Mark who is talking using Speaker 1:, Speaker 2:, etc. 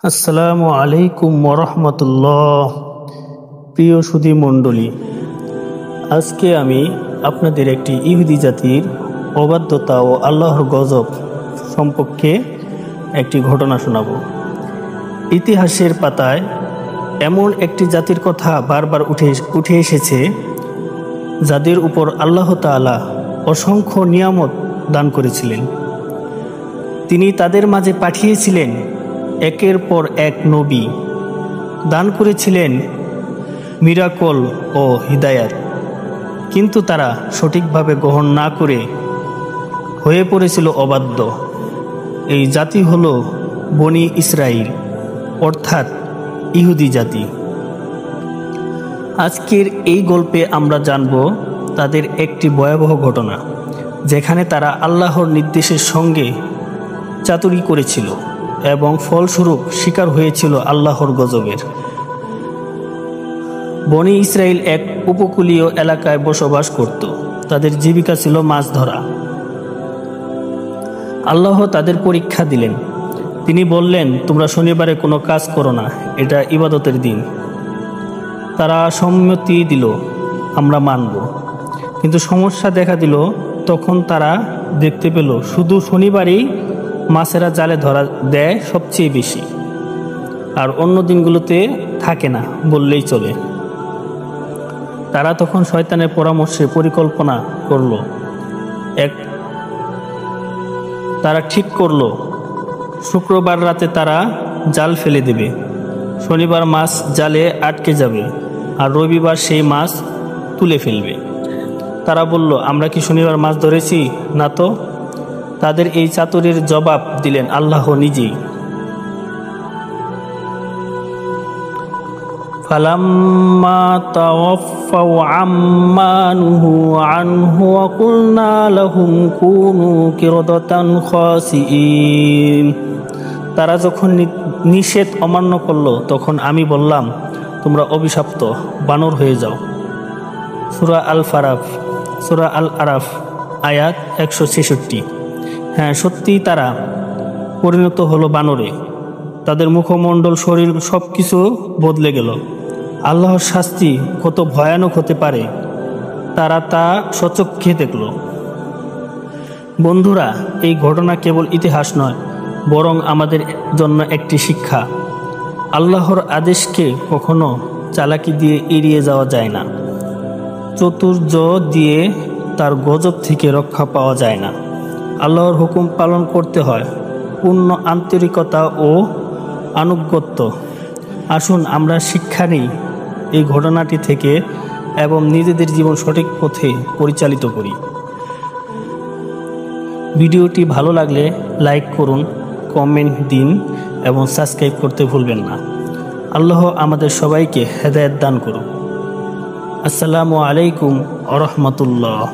Speaker 1: আসসালামু আলাইকুম ওরহমতুল্লাহ। প্রিয় সুধী মণ্ডলী, আজকে আমি আপনাদের একটি ইহুদি জাতির অবাধ্যতা ও আল্লাহর গজব সম্পর্কে একটি ঘটনা শোনাব। ইতিহাসের পাতায় এমন একটি জাতির কথা বারবার উঠে এসেছে যাদের উপর আল্লাহ তাআলা অসংখ্য নিয়ামত দান করেছিলেন। তিনি তাদের মাঝে পাঠিয়েছিলেন একের পর এক নবী, দান করেছিলেন মিরাকল ও হিদায়াত, কিন্তু তারা সঠিকভাবে গ্রহণ না করে হয়ে পড়েছিল অবাধ্য। এই জাতি হলো বনি ইসরাইল, অর্থাৎ ইহুদি জাতি। আজকের এই গল্পে আমরা জানব তাদের একটি ভয়াবহ ঘটনা, যেখানে তারা আল্লাহর নির্দেশের সঙ্গে চাতুরি করেছিল এবং ফলস্বরূপ শিকার হয়েছিল আল্লাহর গজবের। বনি ইসরাইল এক উপকূলীয় এলাকায় বসবাস করত। তাদের জীবিকা ছিল মাছ ধরা। আল্লাহ তাদের পরীক্ষা দিলেন। তিনি বললেন, তোমরা শনিবারে কোনো কাজ করো না, এটা ইবাদতের দিন। তারা সম্মতি দিল, আমরা মানব। কিন্তু সমস্যা দেখা দিল। তখন তারা দেখতে পেল শুধু শনিবারেই মাছেরা জালে ধরা দেয় সবচেয়ে বেশি, আর অন্য দিনগুলোতে থাকে না বললেই চলে। তারা তখন শয়তানের পরামর্শে পরিকল্পনা করলো। তারা ঠিক করলো শুক্রবার রাতে তারা জাল ফেলে দেবে। শনিবার মাছ জালে আটকে যাবে আর রবিবার সেই মাছ তুলে ফেলবে। তারা বলল, আমরা কি শনিবার মাছ ধরেছি? না তো। তাদের এই চাতুরির জবাব দিলেন আল্লাহ নিজেই। ফালাম্মা তাওয়াফাউ আম্মা নুহু আনহু ওয়া কুলনা লাহুম কুনু কিরাদাতান খাসিইন। তারা যখন নিষেধ অমান্য করলো, তখন আমি বললাম, তোমরা অভিশপ্ত বানর হয়ে যাও। সূরা আল আরাফ আয়াত 166। হ্যাঁ, সত্যিই তারা পরিণত হলো বানরে। তাদের মুখমণ্ডল, শরীর সব কিছু বদলে গেল। আল্লাহর শাস্তি কত ভয়ানক হতে পারে তারা তা স্বচক্ষে দেখল। বন্ধুরা, এই ঘটনা কেবল ইতিহাস নয়, বরং আমাদের জন্য একটি শিক্ষা। আল্লাহর আদেশকে কখনো চালাকি দিয়ে এড়িয়ে যাওয়া যায় না। চতুর্য দিয়ে তার গজব থেকে রক্ষা পাওয়া যায় না। আল্লাহর হুকুম পালন করতে হয় পূর্ণ আন্তরিকতা ও আনুগত্য। আসুন আমরা শিক্ষা নিই এই ঘটনাটি থেকে এবং নিজেদের জীবন সঠিক পথে পরিচালিত করি। ভিডিওটি ভালো লাগলে লাইক করুন, কমেন্ট দিন এবং সাবস্ক্রাইব করতে ভুলবেন না। আল্লাহ আমাদের সবাইকে হেদায়েত দান করুন। আসসালামু আলাইকুম ওয়া রাহমাতুল্লাহ।